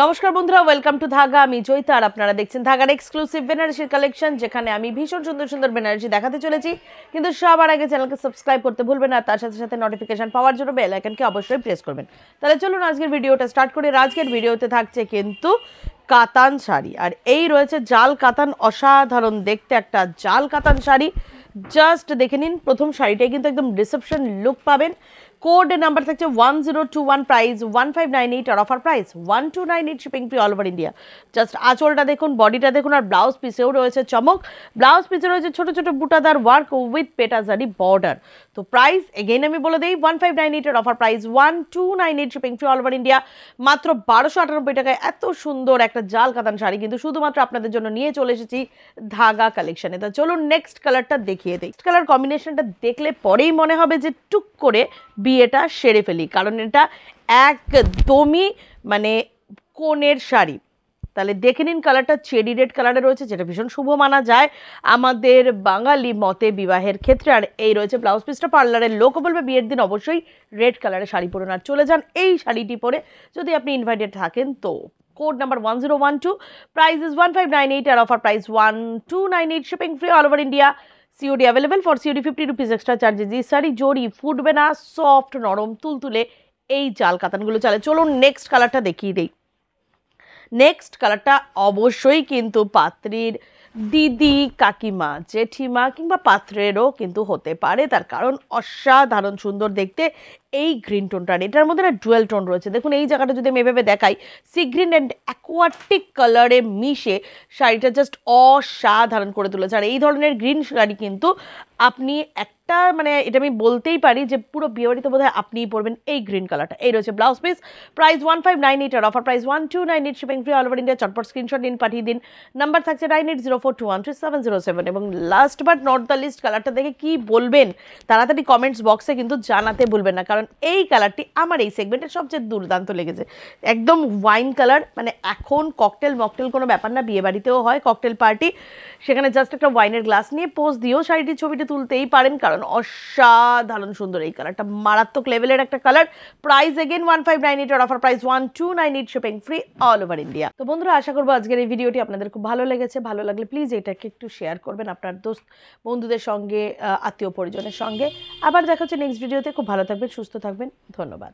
নমস্কার বন্ধুরা, welcome to ধাগা। আমি জয়িতা আর আপনারা দেখছেন ধাগার এক্সক্লুসিভ বেনারসির কালেকশন, যেখানে আমি ভীষণ সুন্দর সুন্দর বেনারসি দেখাতে চলেছি। কিন্তু সবার আগে চ্যানেলকে সাবস্ক্রাইব করতে ভুলবেন না, তার সাথে সাথে নোটিফিকেশন পাওয়ার জন্য বেল আইকনকে অবশ্যই প্রেস করবেন। তাহলে চলুন আজকের ভিডিওটা স্টার্ট করি। আজকের ভিডিওতে থাকছে কিন্তু কাতান শাড়ি, আর এই রয়েছে জাল কাতান। অসাধারণ দেখতে একটা জাল কাতান শাড়ি। জাস্ট দেখে নিন, প্রথম শাড়িটাই কিন্তু একদম রিসেপশন লুক পাবেন। কোড নাম্বার থাকছে 1021, প্রাইস 1598, আর offer price 1298, shipping free all over India. Just আঁচলটা দেখুন, বডিটা দেখুন, আর ব্লাউজ পিসেও রয়েছে চমক। ব্লাউজ পিসে রয়েছে ছোট ছোট বুটাদার ওয়ার্ক উইথ পেটাজারি বর্ডার। তো প্রাইস এগেইন আমি বলে দিই 1598, আর offer price 1298, shipping free all over India. মাত্র 1298 টাকায় এত সুন্দর একটা জাল কাতান শাড়ি কিন্তু শুধুমাত্র আপনাদের জন্য নিয়ে চলে এসেছি ধাগা কালেকশনে। তো চলুন নেক্সট কালারটা দেখিয়ে দিই। নেক্সট কালার কম্বিনেশনটা দেখলে পরেই মনে হবে যে টুক করে বিয়েটা সেরে ফেলি, কারণ এটা একদমই মানে কোণের শাড়ি। তাহলে দেখে নিন, কালারটা চেরি রেড কালারে রয়েছে, যেটা ভীষণ শুভ মানা যায় আমাদের বাঙালি মতে বিবাহের ক্ষেত্রে। আর এই রয়েছে ব্লাউজ পিসটা। পার্লারের লোকও বলবে বিয়ের দিন অবশ্যই রেড কালারের শাড়ি পরুন আর চলে যান এই শাড়িটি পরে, যদি আপনি ইনভাইটেড থাকেন তো। কোড নাম্বার 1012, প্রাইস ইজ 1598, আর offer price 1298, shipping free all over India. COD available. For COD 50 rupees extra charges. এই শাড়ি জড়ি ফুটবে না, সফট নরম তুলতুলে এই জাল কাতানগুলো চলে। চলুন নেক্সট কালারটা দেখিয়ে দিই। নেক্সট কালারটা অবশ্যই কিন্তু পাত্রীর দিদি, কাকিমা, জেঠিমা কিংবা পাত্রেরও কিন্তু হতে পারে, তার কারণ অসাধারণ সুন্দর দেখতে এই গ্রিন টোনটা। এটার মধ্যে না ডুয়েল টোন রয়েছে। দেখুন এই জায়গাটা যদি আমি এভাবে দেখাই, সি গ্রিন অ্যান্ড অ্যাকোয়াটিক কালারে মিশে শাড়িটা জাস্ট অসাধারণ করে তুলেছে। আর এই ধরনের গ্রিন শাড়ি কিন্তু আপনি একটা মানে এটা আমি বলতেই পারি যে পুরো বিয়েবাড়িতে বোধহয় আপনিই পরবেন এই গ্রিন কালারটা। এই রয়েছে ব্লাউজ পিস, প্রাইস 1598, আর offer price 1298, shipping free all over India. চটপট স্ক্রিনশট নিন, পাঠিয়ে দিন। নাম্বার থাকছে 9804213707। এবং last but not the least, কালারটা দেখে কি বলবেন তাড়াতাড়ি কমেন্টস বক্সে কিন্তু জানাতে ভুলবেন না, কারণ এই কালারটি আমার এই সেগমেন্টের সবচেয়ে দুর্দান্ত লেগেছে। একদম ওয়াইন কালার, মানে এখন ককটেল মকটেল কোনো ব্যাপার না, বিয়ে বাড়িতেও হয় ককটেল পার্টি, সেখানে জাস্ট একটা ওয়াইনের গ্লাস নিয়ে পোজ দিয়েও শাড়িটির ছবিটি তুলতেই পারেন, কারণ অসাধারণ সুন্দর এই কালারটা। মারাত্মক লেভেলের একটা কালার। প্রাইস এগেন 1598, আর offer price 1298, shipping free all over India. তো বন্ধুরা, আশা করবো আজকের এই ভিডিওটি আপনাদের খুব ভালো লেগেছে। ভালো লাগলে প্লিজ এটাকে একটু শেয়ার করবেন আপনার দোস্ত বন্ধুদের সঙ্গে, আত্মীয় পরিজনের সঙ্গে। আবার দেখা হচ্ছে নেক্সট ভিডিওতে। খুব ভালো থাকবেন, সুস্থ থাকবেন। ধন্যবাদ।